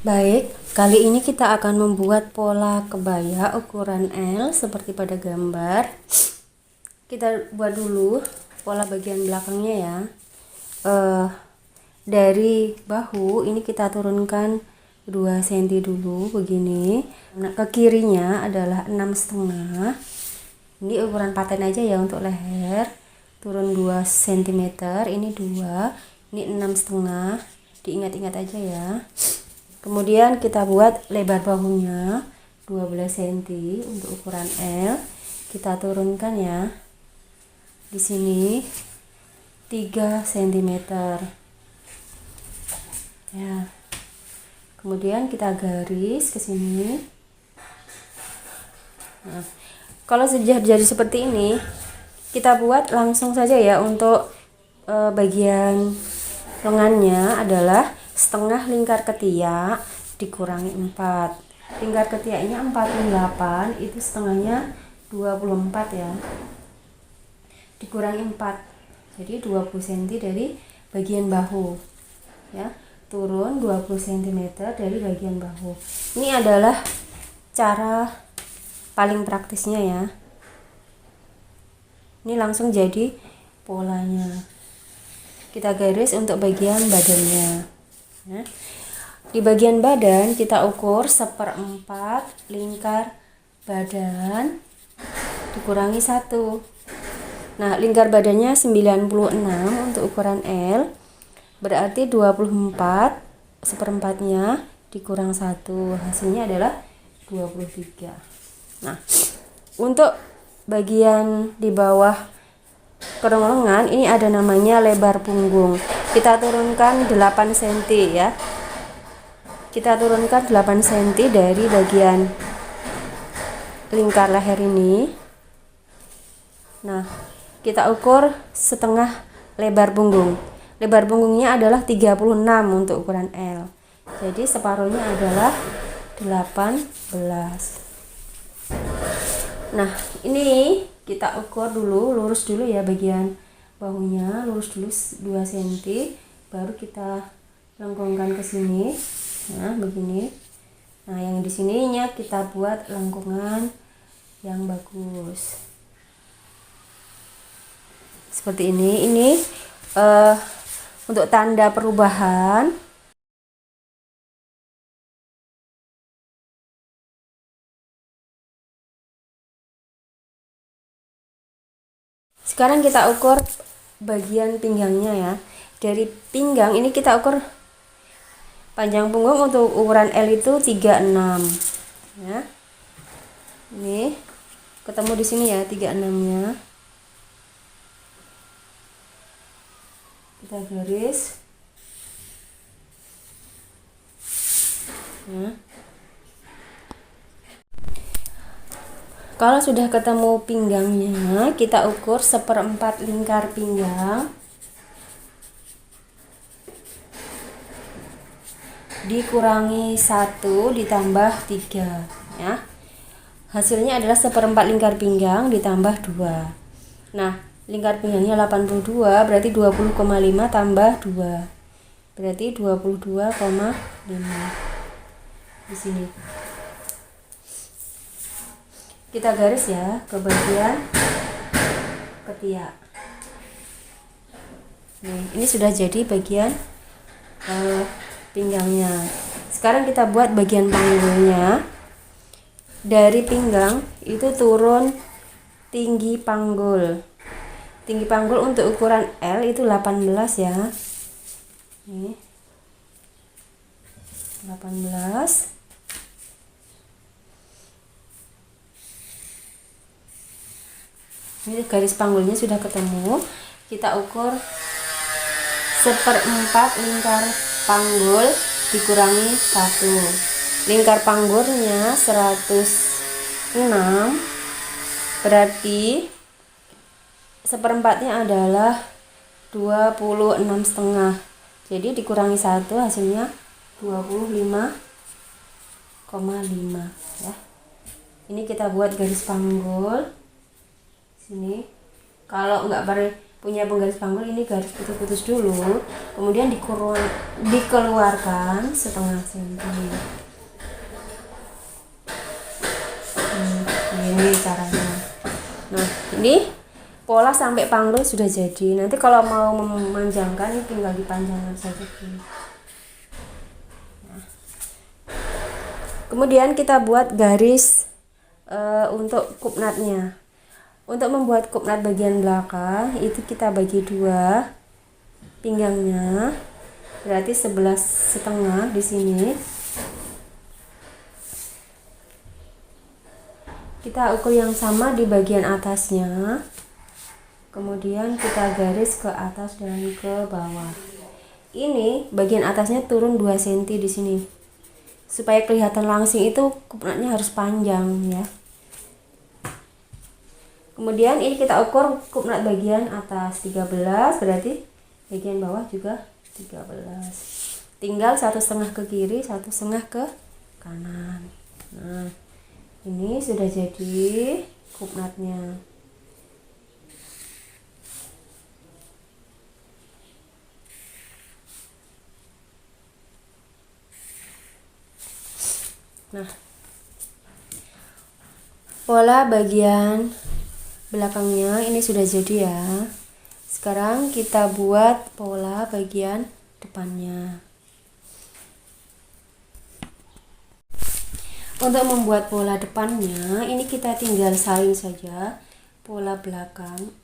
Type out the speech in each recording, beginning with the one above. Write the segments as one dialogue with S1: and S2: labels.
S1: Baik, kali ini kita akan membuat pola kebaya ukuran L seperti pada gambar. Kita buat dulu pola bagian belakangnya ya. Dari bahu ini kita turunkan 2 cm dulu begini. Nah, ke kirinya adalah 6,5. Ini ukuran paten aja ya untuk leher. Turun 2 cm, ini 2, ini 6,5. Diingat-ingat aja ya. Kemudian kita buat lebar bahunya 12 cm untuk ukuran L. Kita turunkan ya. Di sini 3 cm. Ya. Kemudian kita garis ke sini. Nah, kalau sudah jadi seperti ini, kita buat langsung saja ya. Untuk bagian lengannya adalah setengah lingkar ketiak dikurangi 4. Lingkar ketiaknya 48, itu setengahnya 24 ya. Dikurangi 4. Jadi 20 cm dari bagian bahu. Ya, turun 20 cm dari bagian bahu. Ini adalah cara paling praktisnya ya. Ini langsung jadi polanya. Kita garis untuk bagian badannya. Ya. Di bagian badan kita ukur 1/4 lingkar badan dikurangi 1. Nah, lingkar badannya 96 untuk ukuran L. Berarti 24 1/4-nya dikurang 1. Hasilnya adalah 23. Nah, untuk bagian di bawah kerong lengan ini ada namanya lebar punggung. Kita turunkan 8 cm ya. Kita turunkan 8 cm dari bagian lingkar leher ini. Nah, kita ukur setengah lebar punggung. Lebar punggungnya adalah 36 untuk ukuran L. Jadi separuhnya adalah 18. Nah, ini kita ukur dulu, lurus dulu ya bagian bahunya, lurus dulu 2 cm, baru kita lengkungkan ke sini. Nah, begini. Nah, yang di sininya kita buat lengkungan yang bagus. Seperti ini. Ini untuk tanda perubahan. Sekarang kita ukur bagian pinggangnya ya. Dari pinggang ini kita ukur panjang punggung untuk ukuran L itu 36 ya. Ini ketemu di sini ya 36-nya. Kita garis. Nah. Kalau sudah ketemu pinggangnya, kita ukur 1/4 lingkar pinggang dikurangi 1 ditambah 3 ya. Hasilnya adalah 1/4 lingkar pinggang ditambah 2. Nah, lingkar pinggangnya 82, berarti 20,5 tambah 2. Berarti 22,5 di sini. Kita garis ya ke bagian ketiak. Nih, ini sudah jadi bagian pinggangnya. Sekarang kita buat bagian panggulnya. Dari pinggang itu turun tinggi panggul. Tinggi panggul untuk ukuran L itu 18 ya. Nih. 18. Ini garis panggulnya sudah ketemu. Kita ukur 1/4 lingkar panggul dikurangi 1. Lingkar panggulnya 106, berarti 1/4-nya adalah 26,5. Jadi dikurangi 1 hasilnya 25,5 ya. Ini kita buat garis panggul sini. Kalau nggak punya penggaris panggul, ini garis putus-putus dulu, kemudian dikeluarkan setengah senti. Ini caranya. Nah, ini pola sampai panggul sudah jadi. Nanti kalau mau memanjangkan tinggal dipanjangkan saja. Nah, kemudian kita buat garis untuk kupnatnya. Untuk membuat kupnat bagian belakang itu kita bagi dua pinggangnya, berarti 11,5 di sini. Kita ukur yang sama di bagian atasnya, kemudian kita garis ke atas dan ke bawah. Ini bagian atasnya turun 2 cm di sini, supaya kelihatan langsing itu kupnatnya harus panjang ya. Kemudian ini kita ukur kupnat bagian atas 13, berarti bagian bawah juga 13. Tinggal 1,5 ke kiri, 1,5 ke kanan. Nah, ini sudah jadi kupnatnya. Nah, pola bagian belakangnya ini sudah jadi ya. Sekarang kita buat pola bagian depannya. Untuk membuat pola depannya, ini kita tinggal salin saja pola belakang.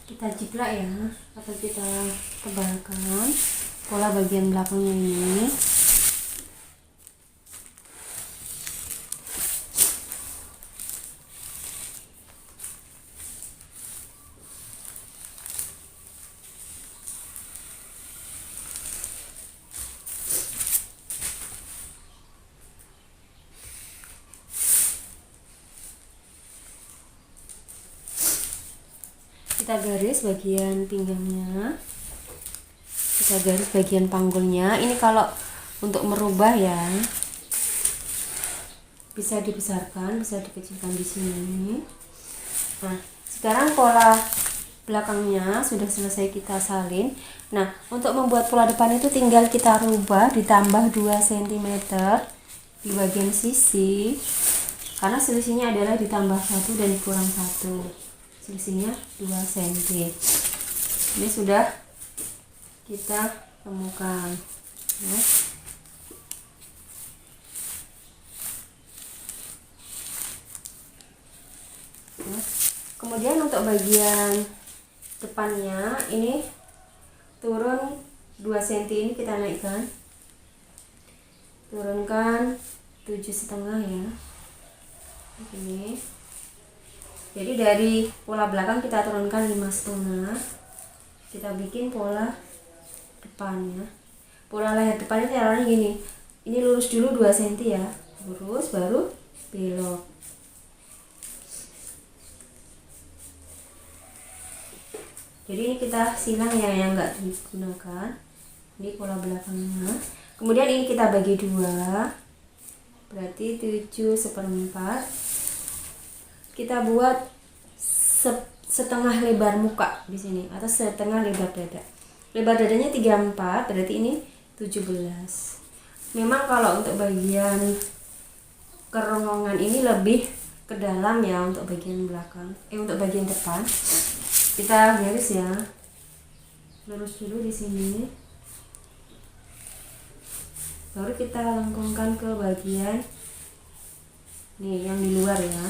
S1: Kita jiplak ya, atau kita tebalkan pola bagian belakangnya ini. Kita garis bagian pinggangnya, kita garis bagian panggulnya. Ini kalau untuk merubah ya, bisa dibesarkan, bisa dikecilkan di sini. Nah, sekarang pola belakangnya sudah selesai kita salin. Nah, untuk membuat pola depan itu tinggal kita rubah, ditambah 2 cm di bagian sisi, karena selisihnya adalah ditambah 1 dan dikurang 1, selisihnya 2 cm. Ini sudah kita temukan ya. Kemudian untuk bagian depannya ini turun 2 cm, ini kita naikkan, turunkan 7,5 ya, ini. Jadi dari pola belakang kita turunkan 5,5, kita bikin pola depannya. Pola leher depannya caranya gini, ini lurus dulu 2 cm ya, lurus baru belok. Jadi ini kita silang ya, yang enggak digunakan. Ini pola belakangnya. Kemudian ini kita bagi dua, berarti 7/4. Kita buat setengah lebar muka di sini, atau setengah lebar dada. Lebar dadanya 34, berarti ini 17. Memang kalau untuk bagian kerongkongan ini lebih ke dalam ya, untuk bagian belakang, untuk bagian depan. Kita garis ya, lurus dulu di sini, baru kita lengkungkan ke bagian nih yang di luar ya.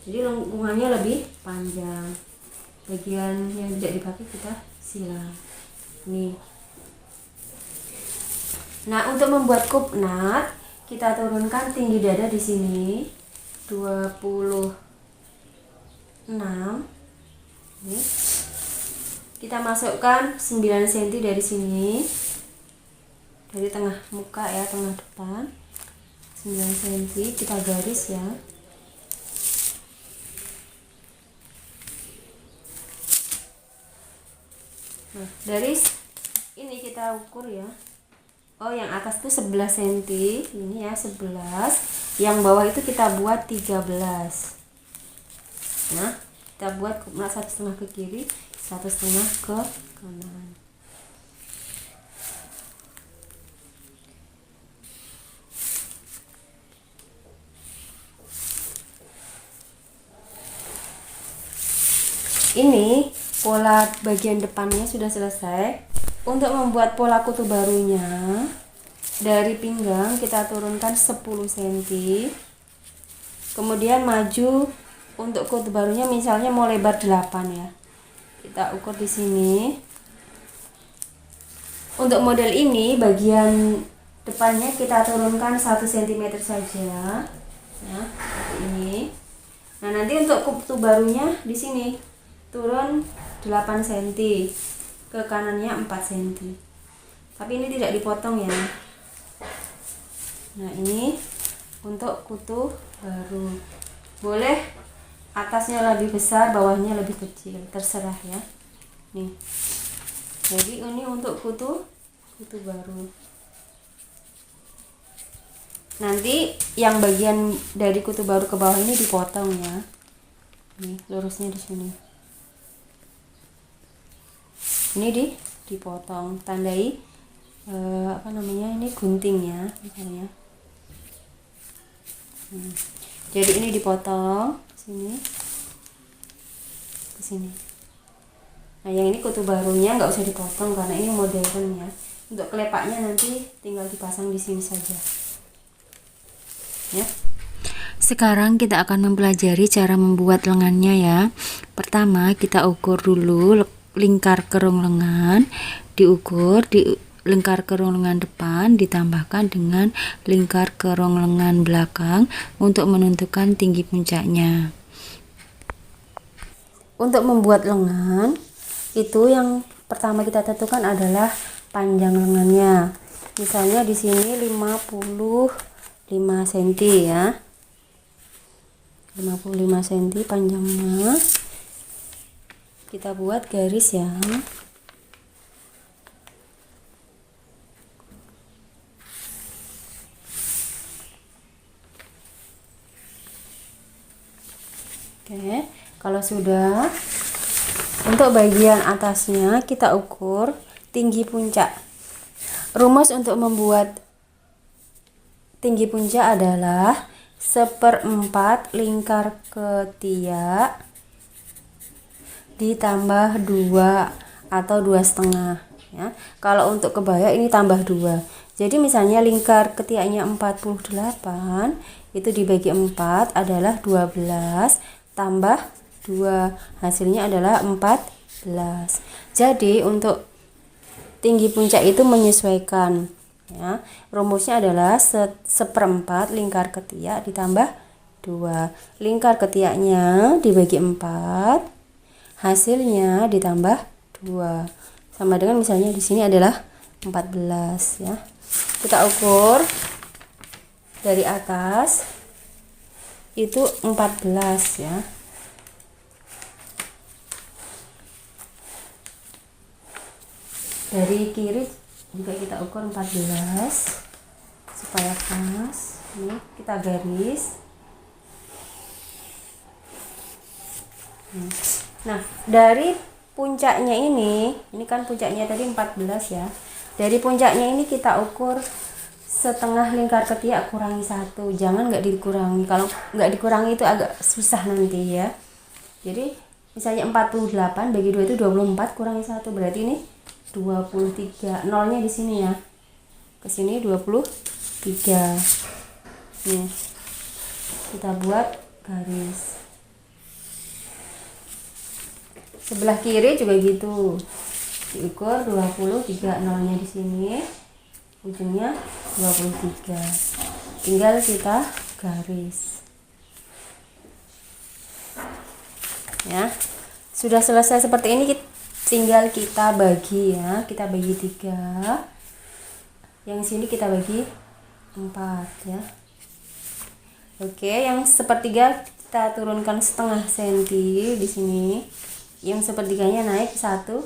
S1: Jadi lengkungannya lebih panjang. Bagian yang tidak dipakai kita silang nih. Nah, untuk membuat kupnat kita turunkan tinggi dada di sini 26 nih. kita masukkan 9 cm dari sini, dari tengah muka ya, tengah depan 9 cm kita garis ya. Nah, dari ini kita ukur ya. Oh, yang atas tuh 11 cm, ini ya 11. Yang bawah itu kita buat 13. Nah, kita buat 1,5 ke kiri, 1,5 ke kanan. Ini pola bagian depannya sudah selesai. Untuk membuat pola kutu barunya, dari pinggang kita turunkan 10 cm. Kemudian maju untuk kutu barunya, misalnya mau lebar 8 ya. Kita ukur di sini. Untuk model ini bagian depannya kita turunkan 1 cm saja. Ya, seperti ini. Nah, nanti untuk kutu barunya di sini turun 8 cm, ke kanannya 4 cm. Tapi ini tidak dipotong ya. Nah, ini untuk kutu baru. Boleh atasnya lebih besar, bawahnya lebih kecil, terserah ya. Nih. Jadi ini untuk kutu baru. Nanti yang bagian dari kutu baru ke bawah ini dipotong ya. Nih, lurusnya di sini. Ini dipotong, tandai ini gunting ya, misalnya. Jadi ini dipotong sini ke sini. Nah, yang ini kutu barunya nggak usah dipotong karena ini modern ya. Untuk kelepaknya nanti tinggal dipasang di sini saja. Ya.
S2: Sekarang kita akan mempelajari cara membuat lengannya ya. Pertama, kita ukur dulu lingkar kerung lengan, diukur di lingkar kerung lengan depan ditambahkan dengan lingkar kerung lengan belakang untuk menentukan tinggi puncaknya.
S1: Untuk membuat lengan itu yang pertama kita tentukan adalah panjang lengannya. Misalnya di sini 55 cm ya. 55 cm panjangnya. Kita buat garis ya. Oke, kalau sudah, untuk bagian atasnya kita ukur tinggi puncak. Rumus untuk membuat tinggi puncak adalah 1/4 lingkar ketiak ditambah 2 atau 2,5 ya. Kalau untuk kebaya ini tambah 2. Jadi misalnya lingkar ketiaknya 48, itu dibagi 4 adalah 12 tambah 2, hasilnya adalah 14. Jadi untuk tinggi puncak itu menyesuaikan ya. Rumusnya adalah 1/4 lingkar ketiak ditambah 2. Lingkar ketiaknya dibagi 4, hasilnya ditambah 2, sama dengan misalnya di sini adalah 14 ya. Kita ukur dari atas itu 14 ya. Dari kiri juga kita ukur 14 supaya pas. Ini kita garis. Nah, dari puncaknya ini kan puncaknya tadi 14 ya. Dari puncaknya ini kita ukur setengah lingkar ketiak kurangi 1. Jangan nggak dikurangi. Kalau nggak dikurangi itu agak susah nanti ya. Jadi misalnya 48 bagi 2 itu 24, kurangi 1 berarti ini 23. Nolnya di sini ya. Ke sini 23. Nih. Kita buat garis. Sebelah kiri juga gitu. Diukur 23, nolnya di sini. Ujungnya 23. Tinggal kita garis. Ya. Sudah selesai seperti ini, tinggal kita bagi ya, kita bagi 3, yang sini kita bagi 4 ya. Oke, yang sepertiga kita turunkan setengah senti di sini, yang sepertiganya naik 1,5.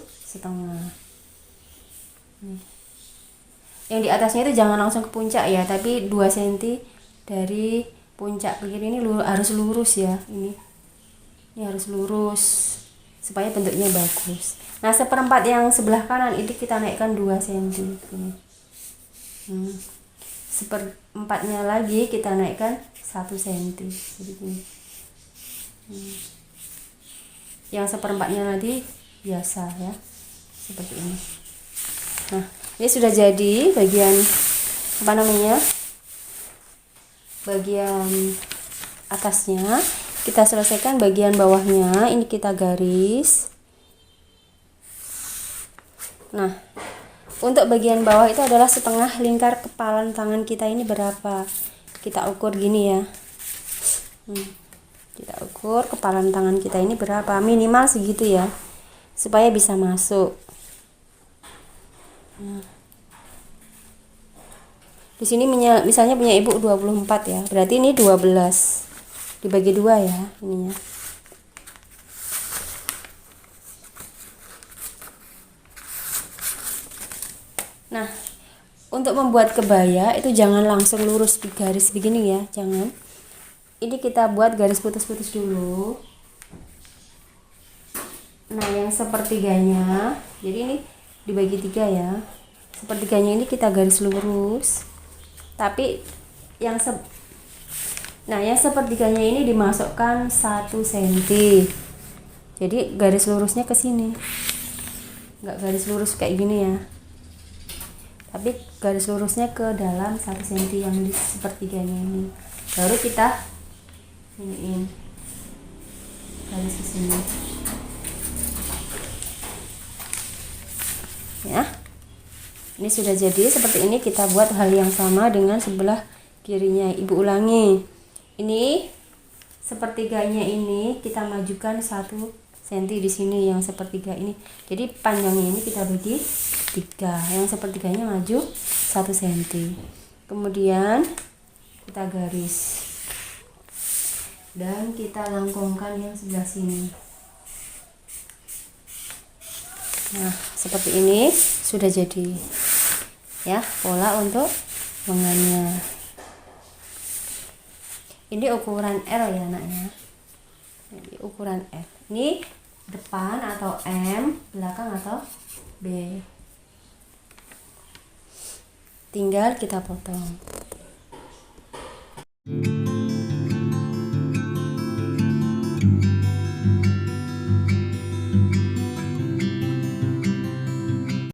S1: Yang di atasnya itu jangan langsung ke puncak ya, tapi 2 cm dari puncak ke kiri ini harus lurus ya. Ini harus lurus supaya bentuknya bagus. Nah, seperempat yang sebelah kanan itu kita naikkan 2 cm. Seperempatnya lagi kita naikkan 1 cm. Jadi gini. Yang seperempatnya nanti biasa ya, seperti ini. Nah, ini sudah jadi bagian bagian atasnya. Kita selesaikan bagian bawahnya, ini kita garis. Nah, untuk bagian bawah itu adalah setengah lingkar kepalan tangan kita ini berapa, kita ukur gini ya. Kita ukur kepalan tangan kita ini berapa, minimal segitu ya, supaya bisa masuk. Di sini misalnya punya ibu 24 ya, berarti ini 12 dibagi 2 ya ininya. Nah, untuk membuat kebaya itu jangan langsung lurus di garis begini ya, jangan. Ini kita buat garis putus-putus dulu. Nah, yang sepertiganya, jadi ini dibagi 3 ya. Sepertiganya ini kita garis lurus. Tapi yang sepertiganya ini dimasukkan 1 cm. Jadi garis lurusnya ke sini. Enggak garis lurus kayak gini ya. Tapi garis lurusnya ke dalam 1 cm yang di sepertiganya ini. Baru kita iniin garis ke sini. Ya. Ini sudah jadi seperti ini. Kita buat hal yang sama dengan sebelah kirinya. Ibu ulangi. Ini sepertiganya ini kita majukan 1 cm di sini yang sepertiga ini. Jadi panjangnya ini kita bagi 3. Yang sepertiganya maju 1 cm. Kemudian kita garis. Dan kita langkungkan yang sebelah sini. Nah, seperti ini sudah jadi ya pola untuk lengannya. Ini ukuran L ya anaknya. Jadi ukuran L. Ini depan atau M, belakang atau B. Tinggal kita potong.